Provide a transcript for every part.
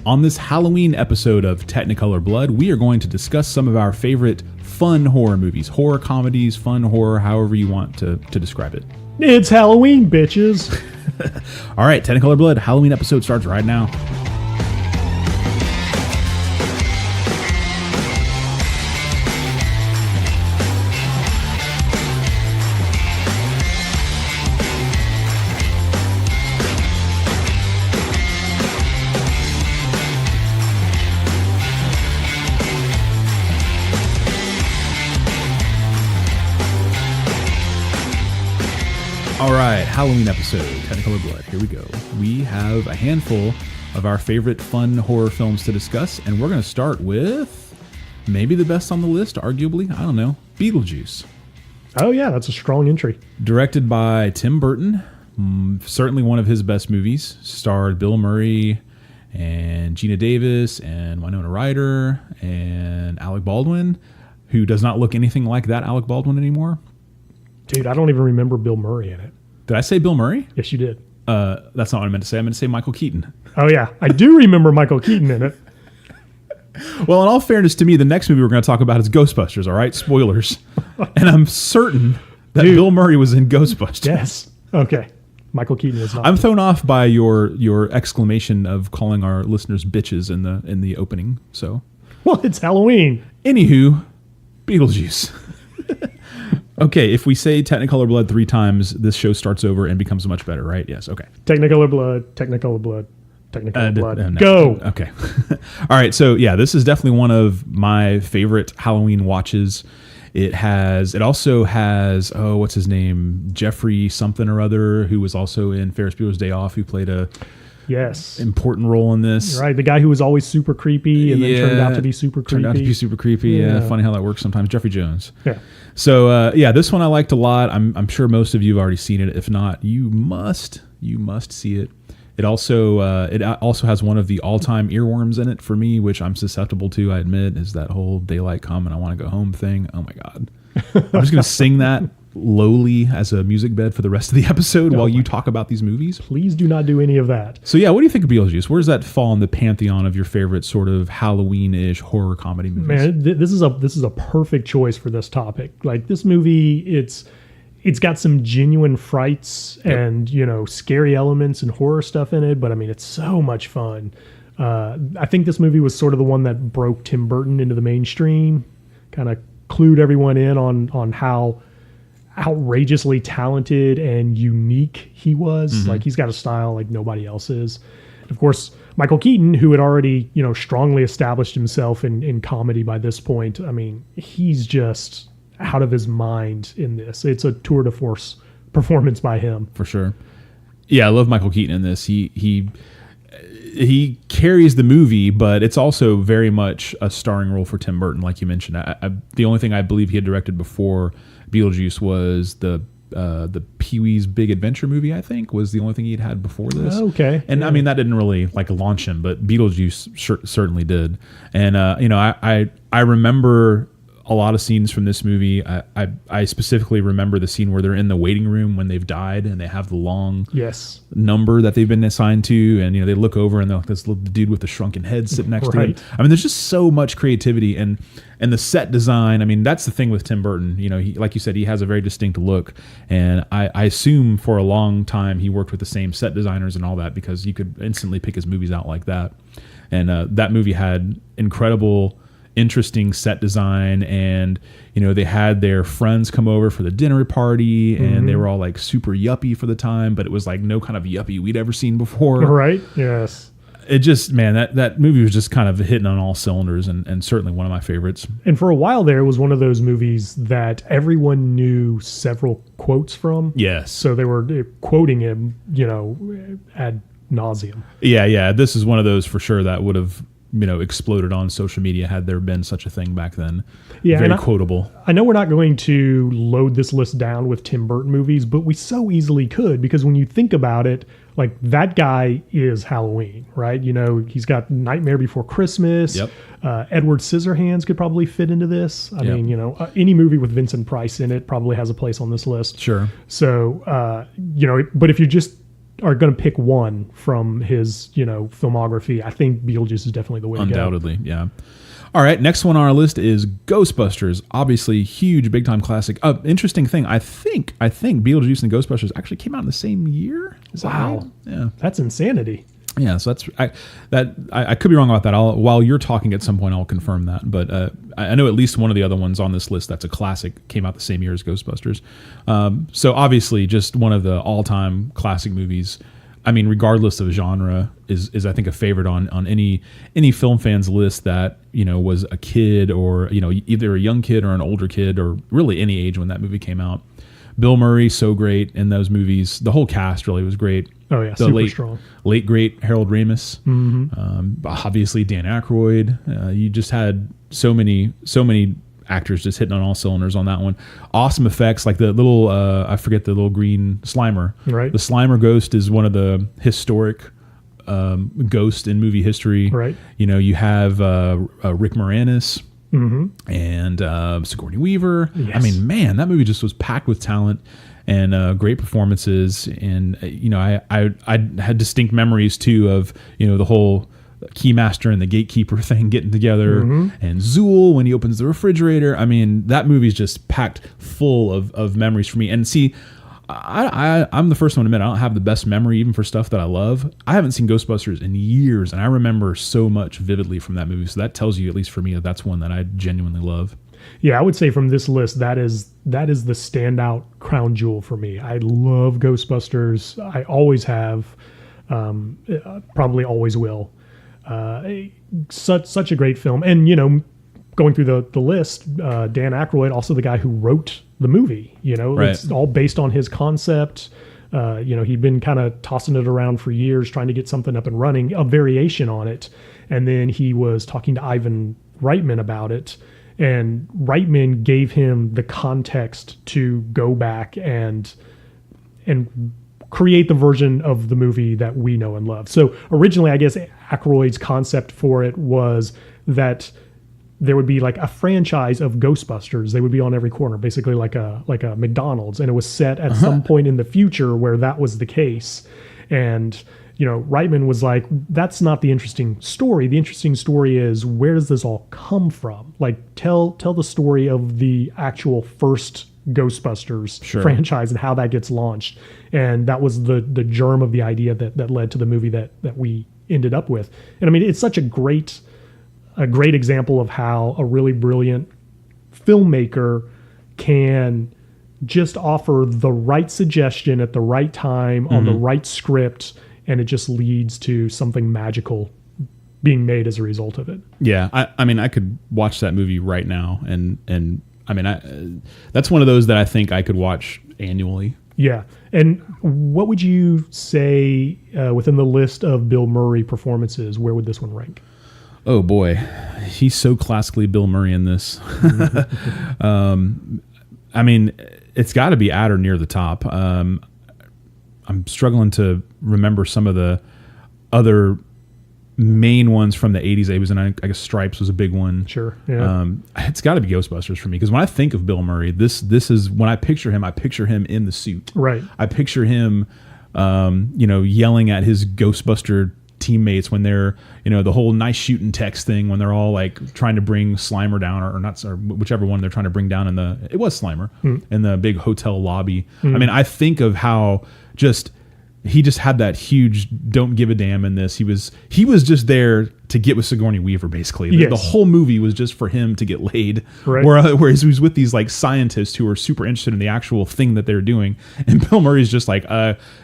On this Halloween episode of Technicolor Blood, we are going to discuss some of our favorite fun horror movies, horror comedies, fun horror, however you want to describe it. It's Halloween, bitches. All right, Technicolor Blood, Halloween episode starts right now. All right, Halloween episode, Technicolor Blood. Here we go. We have a handful of our favorite fun horror films to discuss, and we're going to start with maybe the best on the list, arguably. I don't know. Beetlejuice. Oh, yeah, that's a strong entry. Directed by Tim Burton. Certainly one of his best movies. Starred Bill Murray and Gina Davis and Winona Ryder and Alec Baldwin, who does not look anything like that Alec Baldwin anymore. Dude, I don't even remember Bill Murray in it. Did I say Bill Murray? Yes, you did. That's not what I meant to say. I meant to say Michael Keaton. Oh, yeah. I do remember Michael Keaton in it. Well, in all fairness to me, the next movie we're going to talk about is Ghostbusters, all right? Spoilers. And I'm certain that Bill Murray was in Ghostbusters. Yes. Okay. Michael Keaton is not. I'm thrown off by your exclamation of calling our listeners bitches in the opening. So, well, it's Halloween. Anywho, Beetlejuice. Okay, if we say Technicolor Blood 3 times, this show starts over and becomes much better, right? Yes, okay. Technicolor Blood, Technicolor Blood, Technicolor Blood. No. Go! Okay. All right, so yeah, this is definitely one of my favorite Halloween watches. It also has, what's his name? Jeffrey something or other, who was also in Ferris Bueller's Day Off, who played a important role in this. Right, the guy who was always super creepy and then turned out to be super creepy. Yeah, funny how that works sometimes. Jeffrey Jones. Yeah. So this one I liked a lot. I'm sure most of you have already seen it. If not, you must see it. It also has one of the all-time earworms in it for me, which I'm susceptible to. I admit, is that whole daylight come and I want to go home thing. Oh my god! I'm just gonna sing that lowly as a music bed for the rest of the episode while you talk about these movies. Please do not do any of that. So yeah, what do you think of Beetlejuice? Where does that fall in the pantheon of your favorite sort of Halloween-ish horror comedy movies? Man, this is a perfect choice for this topic. Like, this movie, it's got some genuine frights and scary elements and horror stuff in it, but I mean, it's so much fun. I think this movie was sort of the one that broke Tim Burton into the mainstream, kind of clued everyone in on how outrageously talented and unique he was. Mm-hmm. Like, he's got a style like nobody else is. Of course, Michael Keaton, who had already strongly established himself in comedy by this point, I mean, he's just out of his mind in this. It's a tour de force performance by him, for sure. Yeah, I love Michael Keaton in this. He carries the movie, but it's also very much a starring role for Tim Burton, like you mentioned. The only thing I believe he had directed before Beetlejuice was the Pee-wee's Big Adventure movie, I think, was the only thing he'd had before this. Okay. And I mean, that didn't really launch him, but Beetlejuice certainly did. And I remember a lot of scenes from this movie. I specifically remember the scene where they're in the waiting room when they've died and they have the long number that they've been assigned to, and they look over and this little dude with the shrunken head sitting next to him. I mean, there's just so much creativity and the set design. I mean, that's the thing with Tim Burton. He, like you said, he has a very distinct look, and I assume for a long time he worked with the same set designers and all that, because you could instantly pick his movies out like that. And that movie had incredible, interesting set design, and they had their friends come over for the dinner party, and they were all super yuppie for the time, but it was no kind of yuppie we'd ever seen before. Right. Yes. It just, man, that movie was just kind of hitting on all cylinders, and certainly one of my favorites. And for a while there, it was one of those movies that everyone knew several quotes from. Yes. So they were quoting him, ad nauseum. Yeah. This is one of those for sure that would have exploded on social media had there been such a thing back then. Yeah, very quotable. I know we're not going to load this list down with Tim Burton movies, but we so easily could, because when you think about it, that guy is Halloween, right? He's got Nightmare Before Christmas. Yep. Edward Scissorhands could probably fit into this. I mean, any movie with Vincent Price in it probably has a place on this list. Sure. So, but if you're just are going to pick one from his, filmography, I think Beetlejuice is definitely the way to go. Undoubtedly, yeah. All right, next one on our list is Ghostbusters. Obviously, huge, big-time classic. Interesting thing, I think Beetlejuice and Ghostbusters actually came out in the same year. Is that right? Yeah, that's insanity. Yeah, so I could be wrong about that. While you're talking at some point, I'll confirm that. But I know at least one of the other ones on this list that's a classic came out the same year as Ghostbusters. So obviously, just one of the all-time classic movies. I mean, regardless of genre, is I think a favorite on any film fan's list that was a kid or either a young kid or an older kid or really any age when that movie came out. Bill Murray, so great in those movies. The whole cast really was great. Oh yeah, super strong. Late great Harold Ramis. Obviously Dan Aykroyd. You just had so many actors just hitting on all cylinders on that one. Awesome effects, like the little I forget the little green Slimer. Right. The Slimer ghost is one of the historic ghosts in movie history. Right. You have Rick Moranis. And Sigourney Weaver. Yes. I mean, man, that movie just was packed with talent and great performances. And I had distinct memories too of the whole Keymaster and the Gatekeeper thing getting together, and Zool when he opens the refrigerator. I mean, that movie's just packed full of memories for me. And see, I'm the first one to admit I don't have the best memory even for stuff that I love. I haven't seen Ghostbusters in years, and I remember so much vividly from that movie. So that tells you, at least for me, that's one that I genuinely love. Yeah, I would say from this list, that is the standout crown jewel for me. I love Ghostbusters. I always have, probably always will. Such a great film. And, going through the list, Dan Aykroyd, also the guy who wrote the movie, Right. It's all based on his concept. He'd been kind of tossing it around for years, trying to get something up and running, a variation on it. And then he was talking to Ivan Reitman about it. And Reitman gave him the context to go back and create the version of the movie that we know and love. So originally, I guess Aykroyd's concept for it was that there would be like a franchise of Ghostbusters. They would be on every corner, basically like a McDonald's. And it was set at some point in the future where that was the case. And Reitman was like, that's not the interesting story. The interesting story is, where does this all come from? Like, tell the story of the actual first Ghostbusters franchise and how that gets launched. And that was the germ of the idea that led to the movie that we ended up with. And I mean, it's such a great example of how a really brilliant filmmaker can just offer the right suggestion at the right time on the right script, and it just leads to something magical being made as a result of it. Yeah, I mean, I could watch that movie right now, and I mean, that's one of those that I think I could watch annually. Yeah. And what would you say within the list of Bill Murray performances, where would this one rank? Oh boy, he's so classically Bill Murray in this. I mean, it's got to be at or near the top. I'm struggling to remember some of the other main ones from the 80s. He was in, I guess Stripes was a big one. Sure. Yeah. It's got to be Ghostbusters for me, because when I think of Bill Murray, this is when I picture him in the suit. Right. I picture him, yelling at his Ghostbuster teammates when they're, the whole nice shooting text thing, when they're all like trying to bring Slimer down or not, or whichever one they're trying to bring down it was Slimer in the big hotel lobby. I mean, I think of how he just had that huge don't give a damn in this. He was just there to get with Sigourney Weaver, basically. The whole movie was just for him to get laid. Right. Whereas he was with these like scientists who are super interested in the actual thing that they're doing. And Bill Murray's just like,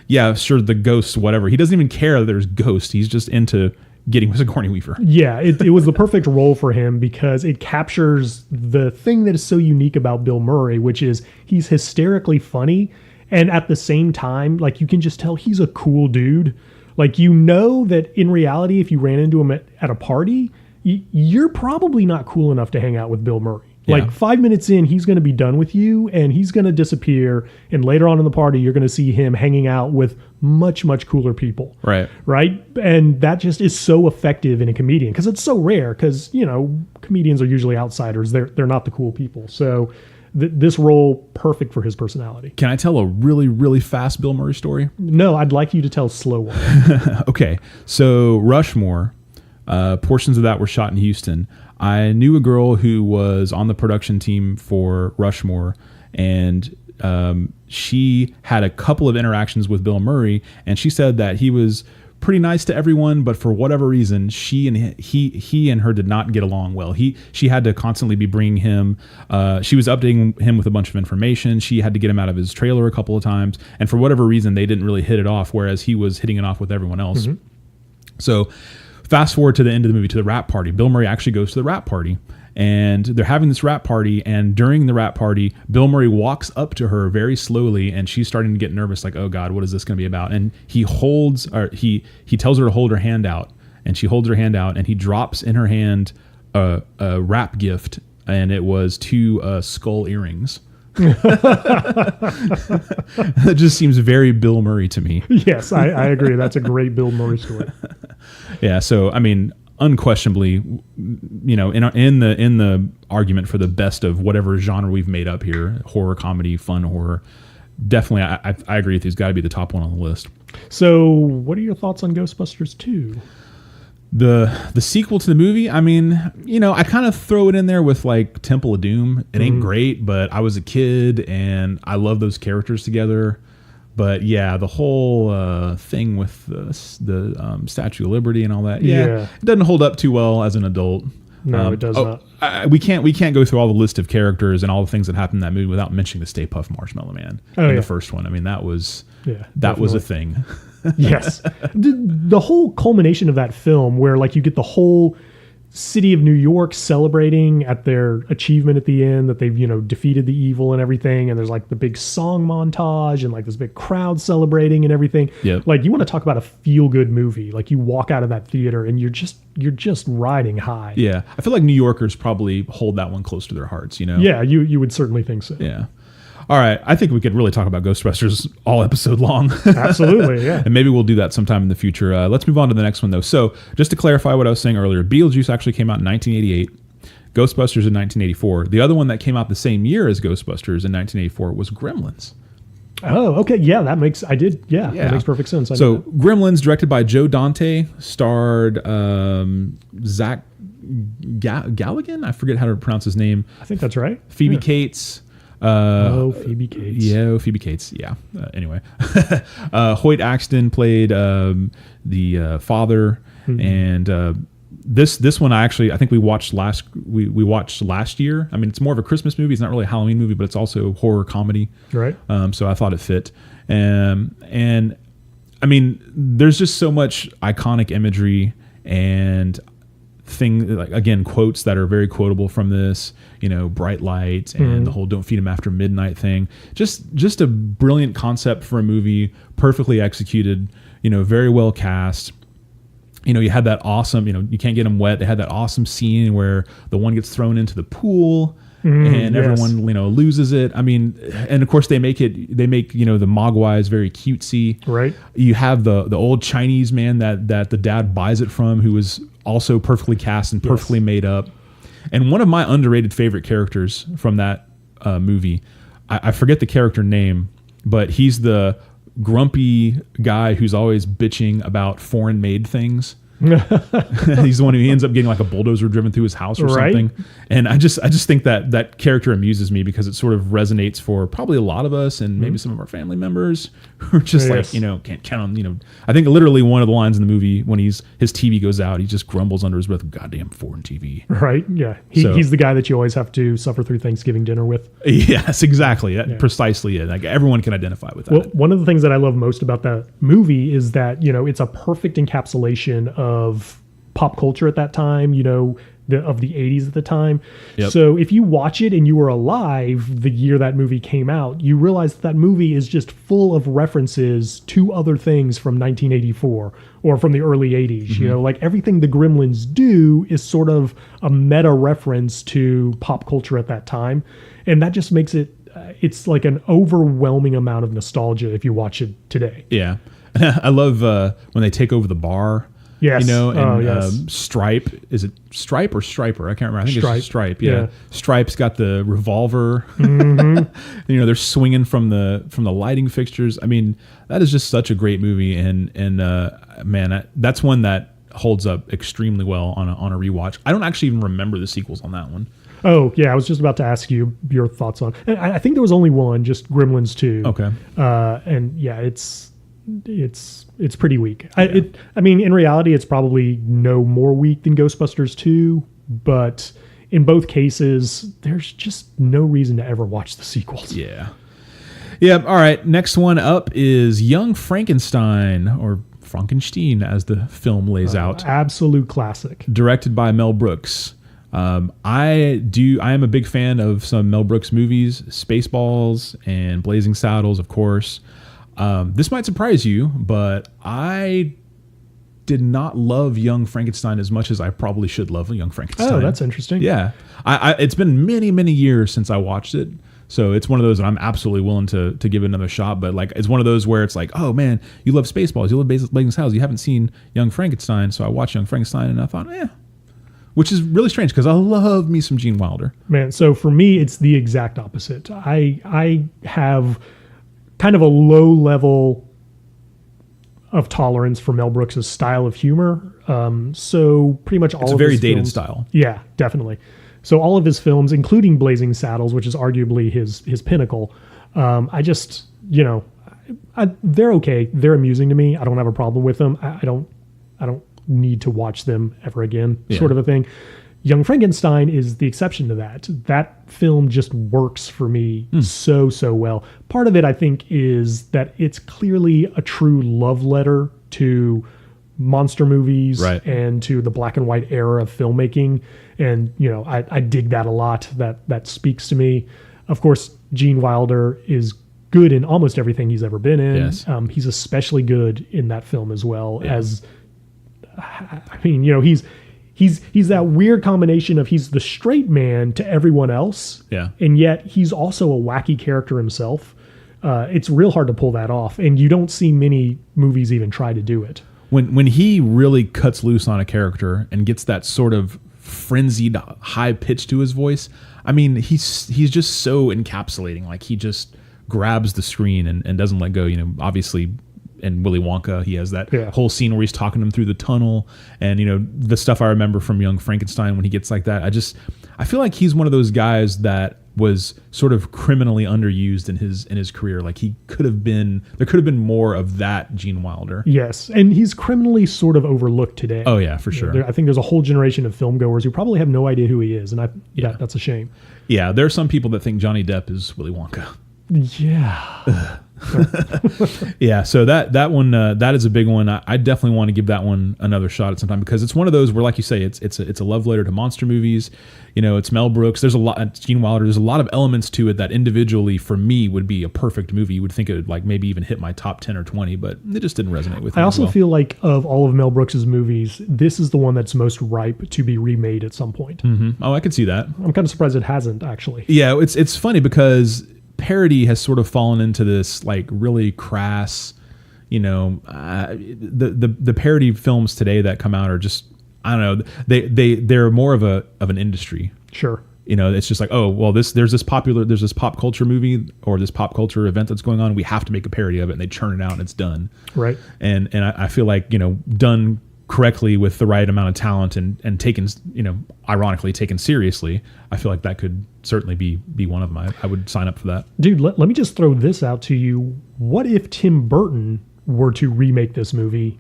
yeah, sure, the ghosts, whatever. He doesn't even care that there's ghosts. He's just into getting with Sigourney Weaver. Yeah, it was the perfect role for him, because it captures the thing that is so unique about Bill Murray, which is he's hysterically funny. And at the same time, like, you can just tell he's a cool dude. Like, that in reality, if you ran into him at a party, you're probably not cool enough to hang out with Bill Murray. Yeah. Like 5 minutes in, he's going to be done with you and he's going to disappear. And later on in the party, you're going to see him hanging out with much, much cooler people. Right. Right. And that just is so effective in a comedian, because it's so rare, because, comedians are usually outsiders. They're not the cool people. So this role perfect for his personality. Can I tell a really, really fast Bill Murray story? No, I'd like you to tell a slow one. Okay. So Rushmore, portions of that were shot in Houston. I knew a girl who was on the production team for Rushmore, and she had a couple of interactions with Bill Murray, and she said that he was pretty nice to everyone, but for whatever reason, he and her did not get along well. She had to constantly be bringing him. She was updating him with a bunch of information. She had to get him out of his trailer a couple of times, and for whatever reason, they didn't really hit it off. Whereas he was hitting it off with everyone else. Mm-hmm. So, fast forward to the end of the movie, to the rap party. Bill Murray actually goes to the rap party. And they're having this rap party, and during the rap party, Bill Murray walks up to her very slowly, and she's starting to get nervous, like, "Oh God, what is this going to be about?" And he tells her to hold her hand out, and she holds her hand out, and he drops in her hand a rap gift, and it was 2 skull earrings. That just seems very Bill Murray to me. Yes, I agree. That's a great Bill Murray story. Yeah, so I mean, unquestionably, you know, in the argument for the best of whatever genre we've made up here, horror, comedy, fun horror, definitely I agree with you. He's got to be the top one on the list. So what are your thoughts on Ghostbusters 2? The sequel to the movie, I mean, you know, I kind of throw it in there with like Temple of Doom. It ain't great, but I was a kid and I love those characters together. But yeah, the whole thing with the Statue of Liberty and all that, it doesn't hold up too well as an adult. No, it does not. We can't go through all the list of characters and all the things that happened in that movie without mentioning the Stay Puft Marshmallow Man in the first one. I mean, that was a thing. Yes, the whole culmination of that film, where like you get the whole city of New York celebrating at their achievement at the end, that they've, you know, defeated the evil and everything, and there's like the big song montage and like this big crowd celebrating and everything. Yep. Like, you want to talk about a feel good movie, like you walk out of that theater and you're just riding high. Yeah, I feel like New Yorkers probably hold that one close to their hearts, you know. Yeah, you would certainly think so. Yeah. All right, I think we could really talk about Ghostbusters all episode long. Absolutely, yeah. And maybe we'll do that sometime in the future. Let's move on to the next one, though. So, just to clarify what I was saying earlier, Beetlejuice actually came out in 1988, Ghostbusters in 1984. The other one that came out the same year as Ghostbusters in 1984 was Gremlins. Oh, okay. Yeah, that makes perfect sense. So, Gremlins, directed by Joe Dante, starred Zach Galligan? I forget how to pronounce his name. I think that's right. Phoebe Cates. Phoebe Cates. Yeah, Phoebe Cates. Yeah. Anyway, Hoyt Axton played the father, and this one I think we watched last year. I mean, it's more of a Christmas movie. It's not really a Halloween movie, but it's also horror comedy. Right. So I thought it fit, and I mean, there's just so much iconic imagery and like, again, quotes that are very quotable from this, you know, bright lights and the whole "don't feed them after midnight" thing. Just a brilliant concept for a movie, perfectly executed, you know, very well cast. You know, you had that awesome, you know, you can't get them wet. They had that awesome scene where the one gets thrown into the pool and everyone, you know, loses it. I mean, and of course they make, you know, the Mogwais very cutesy. Right. You have the old Chinese man that the dad buys it from, who is also perfectly cast and perfectly made up. And one of my underrated favorite characters from that movie, I forget the character name, but he's the grumpy guy who's always bitching about foreign made things. He's the one who ends up getting like a bulldozer driven through his house or something. And I just think that character amuses me because it sort of resonates for probably a lot of us and maybe some of our family members who are just like, you know, can't count on, you know, I think literally one of the lines in the movie when his TV goes out, he just grumbles under his breath, "Goddamn foreign TV." Right. Yeah. He's the guy that you always have to suffer through Thanksgiving dinner with. Yes, exactly. Precisely it. Like, everyone can identify with that. Well, one of the things that I love most about that movie is that, you know, it's a perfect encapsulation of pop culture at that time, you know, of the 80s at the time. Yep. So if you watch it and you were alive the year that movie came out, you realize that movie is just full of references to other things from 1984 or from the early 80s. You know, like everything the Gremlins do is sort of a meta reference to pop culture at that time. And that just makes it, it's like an overwhelming amount of nostalgia if you watch it today. Yeah. I love when they take over the bar. Yes. You know, and yes. Stripe, is it Stripe or Striper? I can't remember. I think Stripe. it's Stripe. Yeah. Yeah. Stripe's got the revolver. You know, they're swinging from the lighting fixtures. I mean, that is just such a great movie, and man, that's one that holds up extremely well on a rewatch. I don't actually even remember the sequels on that one. Oh yeah, I was just about to ask you your thoughts on. And I think there was only one, just Gremlins 2. Okay. And yeah, it's pretty weak. I mean, in reality, it's probably no more weak than Ghostbusters 2, but in both cases, there's just no reason to ever watch the sequels. Yeah. Yeah. All right. Next one up is Young Frankenstein, or Frankenstein, as the film lays out. Absolute classic. Directed by Mel Brooks. I am a big fan of some Mel Brooks movies, Spaceballs and Blazing Saddles, of course. This might surprise you, but I did not love Young Frankenstein as much as I probably should love Young Frankenstein. Oh, that's interesting. Yeah. It's been many, many years since I watched it. So it's one of those that I'm absolutely willing to give it another shot. But like, it's one of those where it's like, oh man, you love Spaceballs, you love Blazing Saddles, you haven't seen Young Frankenstein. So I watched Young Frankenstein and I thought, which is really strange because I love me some Gene Wilder. Man, so for me, it's the exact opposite. I have kind of a low level of tolerance for Mel Brooks' style of humor. So pretty much all It's of a very his dated films, style. Yeah, definitely. So all of his films, including Blazing Saddles, which is arguably his pinnacle, I just, they're okay. They're amusing to me. I don't have a problem with them. I don't need to watch them ever again, sort of a thing. Young Frankenstein is the exception to that. That film just works for me so well. Part of it, I think, is that it's clearly a true love letter to monster movies and to the black and white era of filmmaking. And, I dig that a lot. That speaks to me. Of course, Gene Wilder is good in almost everything he's ever been in. Yes. He's especially good in that film as well as, he's that weird combination of he's the straight man to everyone else. Yeah. And yet he's also a wacky character himself. It's real hard to pull that off. And you don't see many movies even try to do it. When he really cuts loose on a character and gets that sort of frenzied high pitch to his voice, I mean, he's just so encapsulating. Like, he just grabs the screen and doesn't let go. Obviously, in Willy Wonka, he has that whole scene where he's talking to him through the tunnel, and the stuff I remember from Young Frankenstein when he gets like that. I feel like he's one of those guys that was sort of criminally underused in his career. Like, there could have been more of that Gene Wilder. Yes, and he's criminally sort of overlooked today. Oh yeah, for sure. I think there's a whole generation of film goers who probably have no idea who he is, and that's a shame. Yeah, there are some people that think Johnny Depp is Willy Wonka. Yeah. Yeah, so that one that is a big one. I definitely want to give that one another shot at some time, because it's one of those where, like you say, it's a love letter to monster movies. It's Mel Brooks. There's a lot, Gene Wilder. There's a lot of elements to it that individually for me would be a perfect movie. You would think it would like maybe even hit my top 10 or 20, but it just didn't resonate with me. I also feel like of all of Mel Brooks's movies, this is the one that's most ripe to be remade at some point. Mm-hmm. Oh, I could see that. I'm kind of surprised it hasn't, actually. Yeah, it's funny because parody has sort of fallen into this like really crass, the parody films today that come out are just, I don't know, they're more of an industry. Sure. It's just like, oh, well, there's this pop culture movie or this pop culture event that's going on. We have to make a parody of it, and they churn it out and it's done. Right. And I feel like, done correctly with the right amount of talent and taken, ironically taken seriously, I feel like that could certainly be one of them. I would sign up for that. Dude, let me just throw this out to you. What if Tim Burton were to remake this movie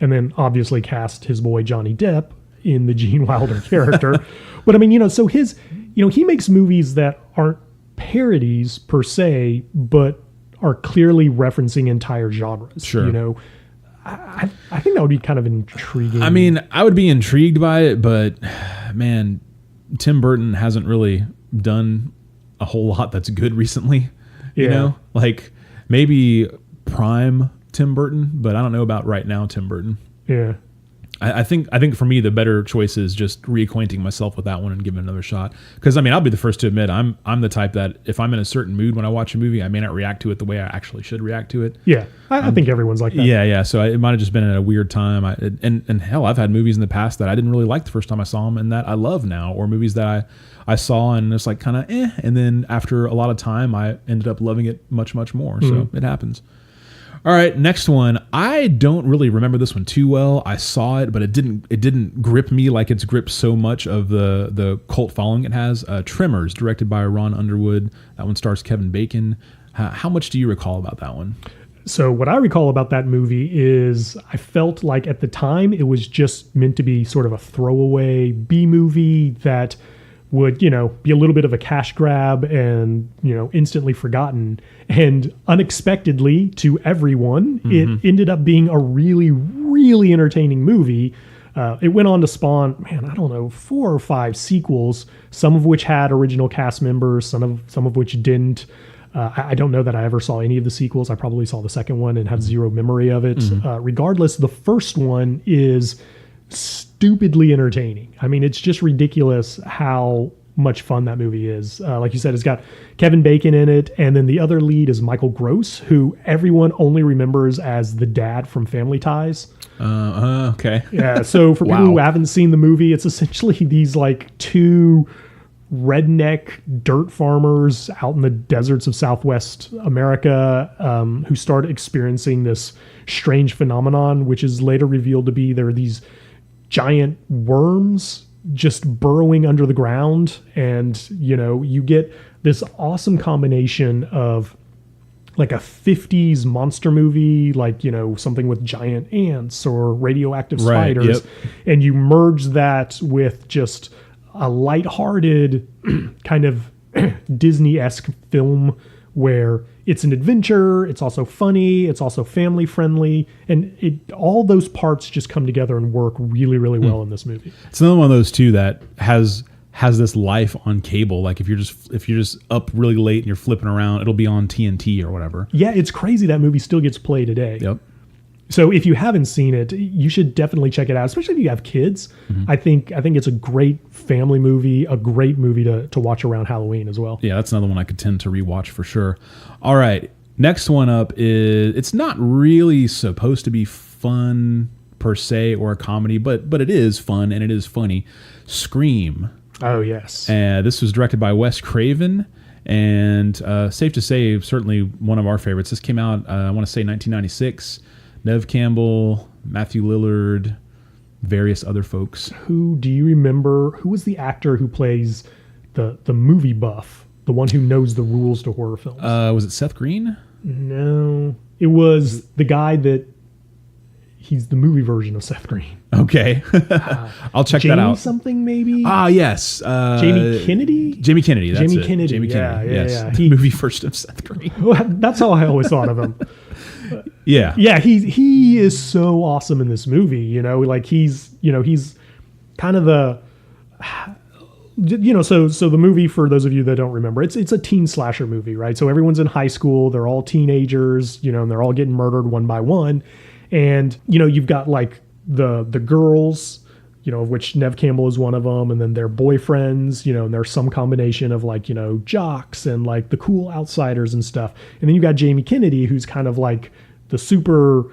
and then obviously cast his boy Johnny Depp in the Gene Wilder character? But I mean, so he makes movies that aren't parodies per se, but are clearly referencing entire genres. Sure. I think that would be kind of intriguing. I mean, I would be intrigued by it, but man, Tim Burton hasn't really done a whole lot that's good recently. Like maybe prime Tim Burton, but I don't know about right now Tim Burton. Yeah. I think for me the better choice is just reacquainting myself with that one and giving it another shot. Because I mean, I'll be the first to admit I'm the type that if I'm in a certain mood when I watch a movie, I may not react to it the way I actually should react to it. Yeah, I think everyone's like that. Yeah. So it might have just been at a weird time. And hell, I've had movies in the past that I didn't really like the first time I saw them, and that I love now, or movies that I saw and it's like kind of and then after a lot of time, I ended up loving it much more. So it happens. All right, next one. I don't really remember this one too well. I saw it, but it didn't grip me like it's gripped so much of the cult following it has. Tremors, directed by Ron Underwood. That one stars Kevin Bacon. How much do you recall about that one? So what I recall about that movie is I felt like at the time it was just meant to be sort of a throwaway B movie that would, be a little bit of a cash grab and, instantly forgotten. And unexpectedly to everyone, it ended up being a really, really entertaining movie. It went on to spawn, 4 or 5 sequels, some of which had original cast members, some of which didn't. I don't know that I ever saw any of the sequels. I probably saw the second one and have zero memory of it. Regardless, the first one is stupidly entertaining. I mean, it's just ridiculous how much fun that movie is. Like you said, it's got Kevin Bacon in it, and then the other lead is Michael Gross, who everyone only remembers as the dad from Family Ties. Okay. Yeah, so for people who haven't seen the movie, it's essentially these like 2 redneck dirt farmers out in the deserts of Southwest America who start experiencing this strange phenomenon, which is later revealed to be there are these giant worms just burrowing under the ground. And, you get this awesome combination of like a 50s monster movie, like, something with giant ants or radioactive spiders. Yep. And you merge that with just a lighthearted kind of Disney-esque film where it's an adventure, it's also funny, it's also family friendly, and all those parts just come together and work really, really well in this movie. It's another one of those too that has this life on cable. Like if you're just up really late and you're flipping around, it'll be on TNT or whatever. Yeah, it's crazy that movie still gets played today. Yep. So if you haven't seen it, you should definitely check it out, especially if you have kids. I think it's a great family movie, a great movie to watch around Halloween as well. Yeah, that's another one I could tend to rewatch for sure. All right, next one up is, it's not really supposed to be fun per se or a comedy, but it is fun and it is funny. Scream. Oh, yes. This was directed by Wes Craven. And safe to say, certainly one of our favorites. This came out, I want to say 1996. Neve Campbell, Matthew Lillard, various other folks. Who do you remember? Who was the actor who plays the movie buff, the one who knows the rules to horror films? Was it Seth Green? No, it was the guy that he's the movie version of Seth Green. Okay, I'll check that out. Jamie something maybe. Yes, Jamie Kennedy. Jamie Kennedy. That's Jamie it. Kennedy. Jamie Kennedy. Yeah, yes. yeah. Movie first of Seth Green. That's how I always thought of him. Yeah. He is so awesome in this movie. Like he's kind of the, so the movie, for those of you that don't remember, it's a teen slasher movie, right? So everyone's in high school, they're all teenagers, and they're all getting murdered one by one. And, you've got like the girls, of which Neve Campbell is one of them, and then their boyfriends, and there's some combination of like, jocks and like the cool outsiders and stuff. And then you've got Jamie Kennedy, who's kind of like the super,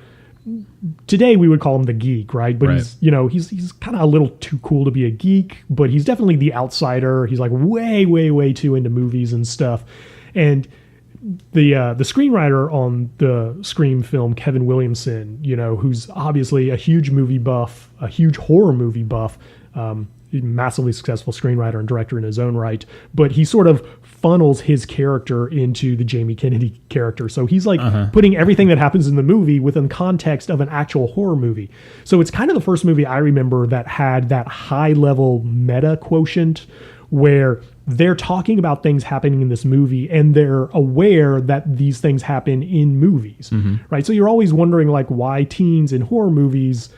today we would call him the geek, right? But he's kind of a little too cool to be a geek, but he's definitely the outsider. He's like way, way, way too into movies and stuff. And the screenwriter on the Scream film, Kevin Williamson, who's obviously a huge movie buff, a huge horror movie buff, massively successful screenwriter and director in his own right, but he sort of funnels his character into the Jamie Kennedy character. So he's like putting everything that happens in the movie within context of an actual horror movie. So it's kind of the first movie I remember that had that high level meta quotient where they're talking about things happening in this movie and they're aware that these things happen in movies, right? So you're always wondering like why teens in horror movies,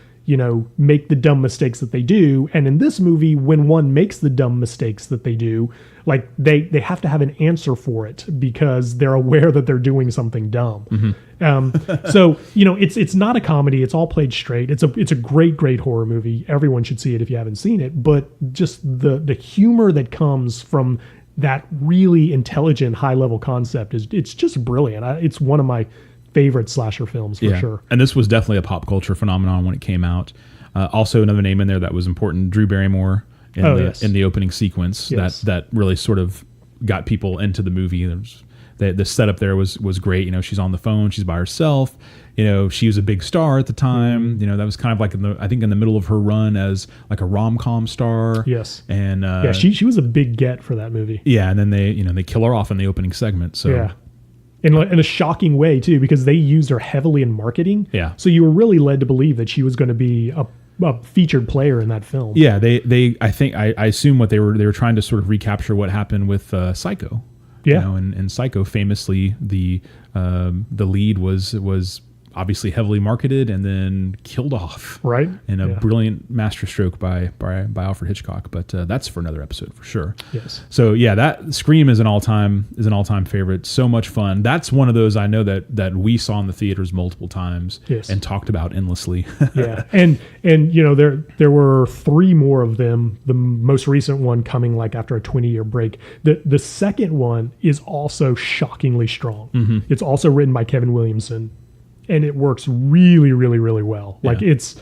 make the dumb mistakes that they do. And in this movie, when one makes the dumb mistakes that they do, like they have to have an answer for it because they're aware that they're doing something dumb. So it's not a comedy. It's all played straight. It's a great horror movie. Everyone should see it if you haven't seen it. But just the humor that comes from that really intelligent, high level concept it's just brilliant. It's one of my favorite slasher films for sure. And this was definitely a pop culture phenomenon when it came out. Also, another name in there that was important: Drew Barrymore in the opening sequence. That really sort of got people into the movie. The setup there was great. She's on the phone, she's by herself. She was a big star at the time. That was kind of like in the middle of her run as like a rom-com star. Yes. And she was a big get for that movie. Yeah, and then they kill her off in the opening segment. So yeah. In a shocking way too, because they used her heavily in marketing. Yeah. So you were really led to believe that she was going to be a featured player in that film. Yeah, I assume what they were trying to sort of recapture what happened with Psycho. Yeah. And Psycho, famously, the lead was obviously heavily marketed and then killed off. Right. In a brilliant masterstroke by Alfred Hitchcock. But that's for another episode for sure. Yes. So yeah, that Scream is an all time favorite. So much fun. That's one of those I know that we saw in the theaters multiple times and talked about endlessly. Yeah. And there were 3 more of them. The most recent one coming like after a 20-year break. The second one is also shockingly strong. Mm-hmm. It's also written by Kevin Williamson. And it works really, really, really well. Like it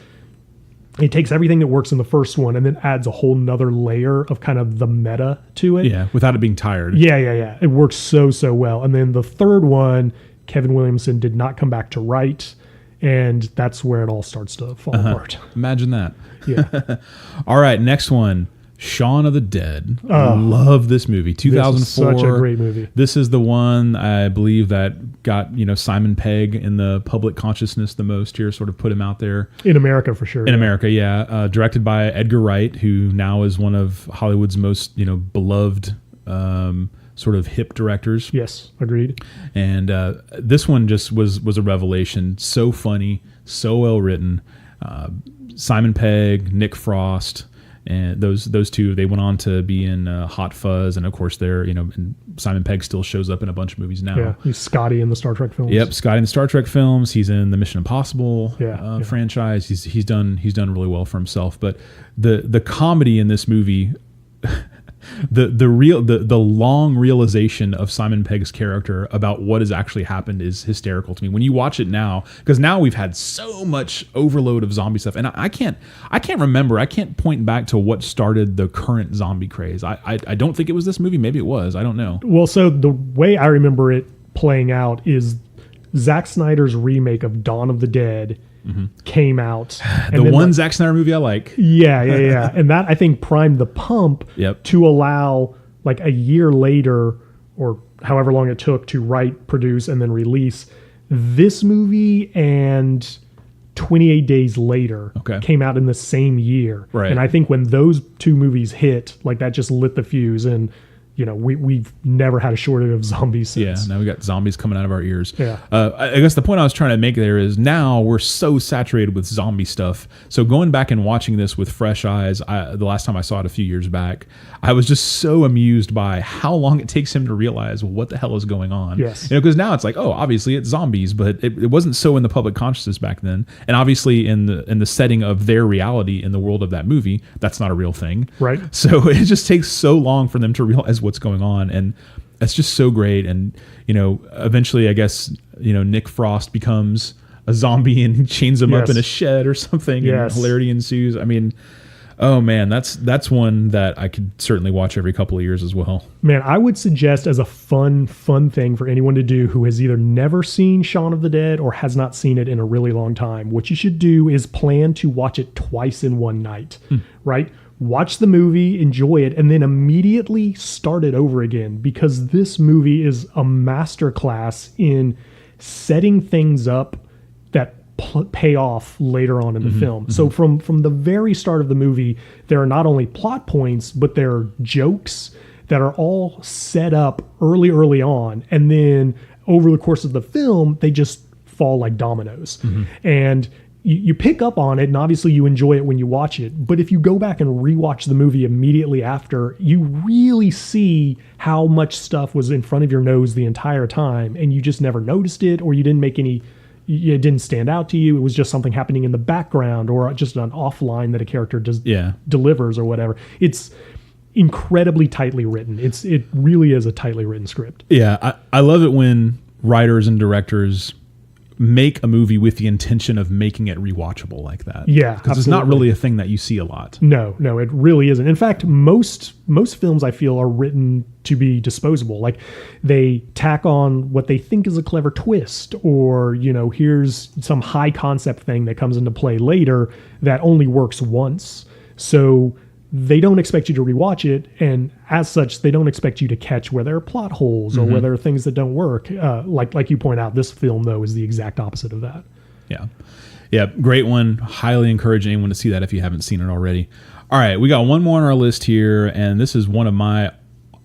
takes everything that works in the first one and then adds a whole nother layer of kind of the meta to it. Yeah, without it being tired. Yeah. It works so well. And then the third one, Kevin Williamson did not come back to write, and that's where it all starts to fall apart. Imagine that. Yeah. All right, next one. Shaun of the Dead. Love this movie. 2004. This is such a great movie. This is the one I believe that got Simon Pegg in the public consciousness the most here. Sort of put him out there in America for sure. In America, yeah. Directed by Edgar Wright, who now is one of Hollywood's most beloved sort of hip directors. Yes, agreed. And this one just was a revelation. So funny, so well written. Simon Pegg, Nick Frost. And those two, they went on to be in Hot Fuzz, and of course and Simon Pegg still shows up in a bunch of movies now. Yeah, he's Scotty in the Star Trek films. Yep, Scotty in the Star Trek films. He's in the Mission Impossible franchise. He's done really well for himself. But the comedy in this movie, the long realization of Simon Pegg's character about what has actually happened is hysterical to me when you watch it now, because now we've had so much overload of zombie stuff, and I can't remember. I can't point back to what started the current zombie craze. I don't think it was this movie. Maybe it was. I don't know. Well, so the way I remember it playing out is Zack Snyder's remake of Dawn of the Dead came out. The one Zack Snyder movie I like. Yeah. And that, I think, primed the pump to allow, like, a year later, or however long it took to write, produce, and then release this movie, and 28 Days Later came out in the same year. Right. And I think when those 2 movies hit, like, that just lit the fuse, and we've never had a shortage of zombies since. Yeah, now we got zombies coming out of our ears. Yeah. I guess the point I was trying to make there is now we're so saturated with zombie stuff. So going back and watching this with fresh eyes, the last time I saw it a few years back, I was just so amused by how long it takes him to realize what the hell is going on. Yes. Because now it's like, oh, obviously it's zombies, but it wasn't so in the public consciousness back then. And obviously in the setting of their reality in the world of that movie, that's not a real thing. Right. So it just takes so long for them to realize what's going on, and it's just so great. And eventually I guess Nick Frost becomes a zombie and chains him up in a shed or something, and hilarity ensues. I mean, oh man, that's one that I could certainly watch every couple of years as well. Man, I would suggest as a fun thing for anyone to do who has either never seen Shaun of the Dead or has not seen it in a really long time, what you should do is plan to watch it twice in one night, right? Watch the movie, enjoy it, and then immediately start it over again, because this movie is a masterclass in setting things up that pay off later on in the film. So from the very start of the movie, there are not only plot points, but there are jokes that are all set up early on, and then over the course of the film, they just fall like dominoes. And you pick up on it, and obviously you enjoy it when you watch it. But if you go back and rewatch the movie immediately after, you really see how much stuff was in front of your nose the entire time, and you just never noticed it, or you didn't make any. It didn't stand out to you. It was just something happening in the background, or just an offline that a character delivers, or whatever. It's incredibly tightly written. It really is a tightly written script. Yeah, I love it when writers and directors make a movie with the intention of making it rewatchable like that. Yeah, because it's not really a thing that you see a lot. No, it really isn't. In fact, most films I feel are written to be disposable. Like they tack on what they think is a clever twist, or here's some high concept thing that comes into play later that only works once. So they don't expect you to rewatch it, and as such, they don't expect you to catch where there are plot holes or where there are things that don't work. Like you point out, this film, though, is the exact opposite of that. Yeah, great one. Highly encourage anyone to see that if you haven't seen it already. All right, we got one more on our list here, and this is one of my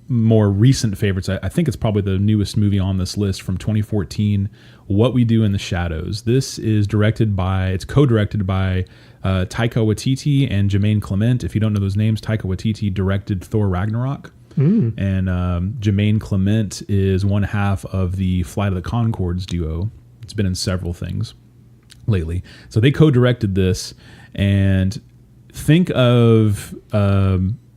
more recent favorites. I think it's probably the newest movie on this list from 2014, What We Do in the Shadows. This is co-directed by Taika Waititi and Jermaine Clement. If you don't know those names, Taika Waititi directed Thor Ragnarok. And Jermaine Clement is one half of the Flight of the Conchords duo. It's been in several things lately. So they co-directed this, and think of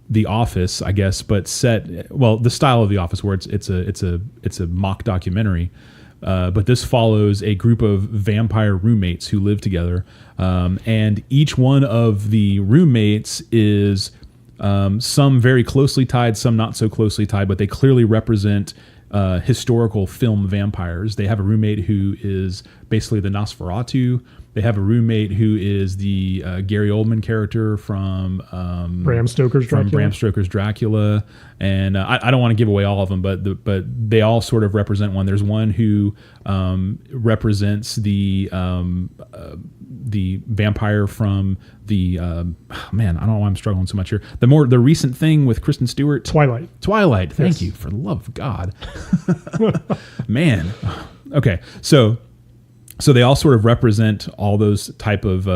The Office, I guess, but the style of The Office, where it's a mock documentary. But this follows a group of vampire roommates who live together, and each one of the roommates is some very closely tied, some not so closely tied, but they clearly represent historical film vampires. They have a roommate who is basically the Nosferatu. They have a roommate who is the Gary Oldman character from Bram Stoker's Dracula. And I don't want to give away all of them, but they all sort of represent one. There's one who represents the vampire from the man. I don't know why I'm struggling so much here. The recent thing with Kristen Stewart, Twilight. Thank you, for the love of God, man. Okay, so they all sort of represent all those type of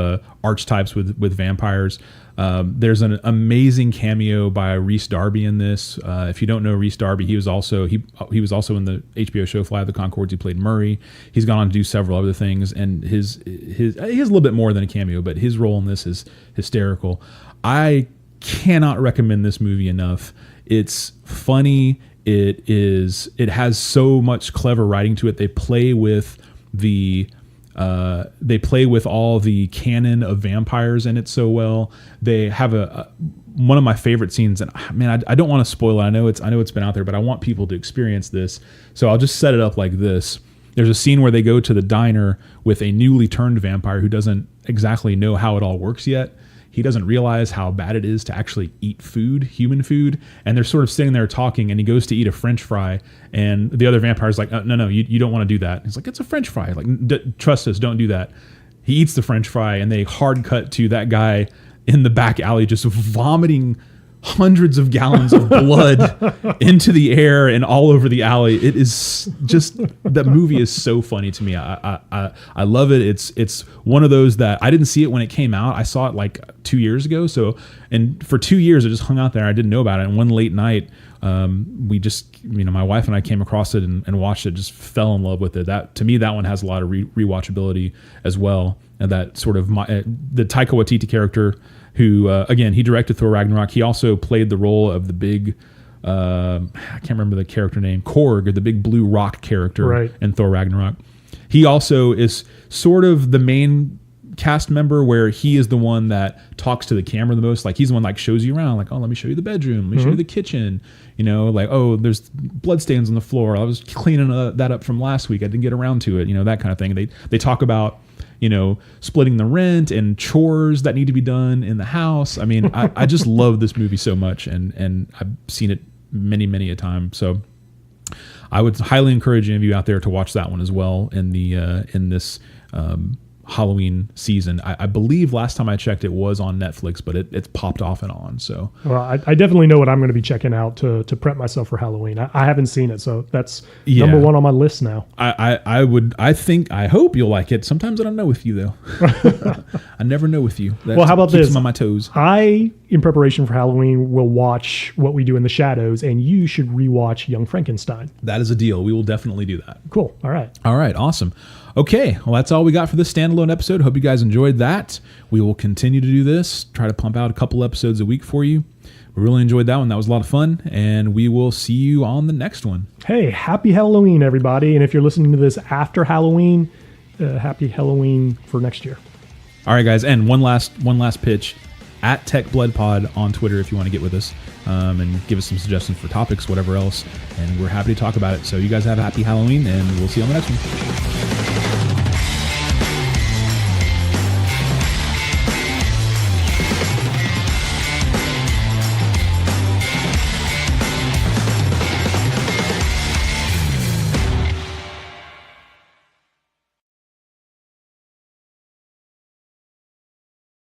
archetypes with vampires. There's an amazing cameo by Rhys Darby in this. If you don't know Rhys Darby, he was also in the HBO show Flight of the Conchords. He played Murray. He's gone on to do several other things, and he has a little bit more than a cameo, but his role in this is hysterical. I cannot recommend this movie enough. It's funny. It has so much clever writing to it. They play with all the canon of vampires in it so well. They have one of my favorite scenes, and man, I don't want to spoil it. I know it's been out there, but I want people to experience this. So I'll just set it up like this. There's a scene where they go to the diner with a newly turned vampire who doesn't exactly know how it all works yet. He doesn't realize how bad it is to actually eat food, human food. And they're sort of sitting there talking, and he goes to eat a French fry. And the other vampire's like, no, you don't want to do that. He's like, it's a French fry. Like, trust us, don't do that. He eats the French fry, and they hard cut to that guy in the back alley just vomiting hundreds of gallons of blood into the air and all over the alley. It is just, that movie is so funny to me. I love it. It's one of those that I didn't see it when it came out. I saw it like 2 years ago. So, and for 2 years, it just hung out there. I didn't know about it. And one late night, we just, my wife and I came across it and watched it, just fell in love with it. That, to me, that one has a lot of rewatchability as well. And that sort of the Taika Waititi character, who, again, he directed Thor Ragnarok. He also played the role of the big, I can't remember the character name, Korg, the big blue rock character in Thor Ragnarok. He also is sort of the main cast member, where he is the one that talks to the camera the most. Like, he's the one like shows you around, like, oh, let me show you the bedroom, let me show you the kitchen, like, oh, there's bloodstains on the floor, I was cleaning that up from last week, I didn't get around to it, that kind of thing. They talk about splitting the rent and chores that need to be done in the house. I mean, I just love this movie so much, and I've seen it many, many a time. So I would highly encourage any of you out there to watch that one as well in this Halloween season. I believe last time I checked it was on Netflix, but it's popped off and on. So well, I definitely know what I'm going to be checking out to prep myself for Halloween. I haven't seen it, so that's number one on my list now. I hope you'll like it. Sometimes I don't know with you though. I never know with you. Well, how about keeps this? me on my toes. I, in preparation for Halloween, will watch What We Do in the Shadows, and you should rewatch Young Frankenstein. That is a deal. We will definitely do that. Cool. All right. Awesome. Okay, well, that's all we got for this standalone episode. Hope you guys enjoyed that. We will continue to do this, try to pump out a couple episodes a week for you. We really enjoyed that one. That was a lot of fun, and we will see you on the next one. Hey, happy Halloween, everybody. And if you're listening to this after Halloween, happy Halloween for next year. All right, guys, and one last pitch. At TechBloodPod on Twitter if you want to get with us and give us some suggestions for topics, whatever else, and we're happy to talk about it. So you guys have a happy Halloween, and we'll see you on the next one.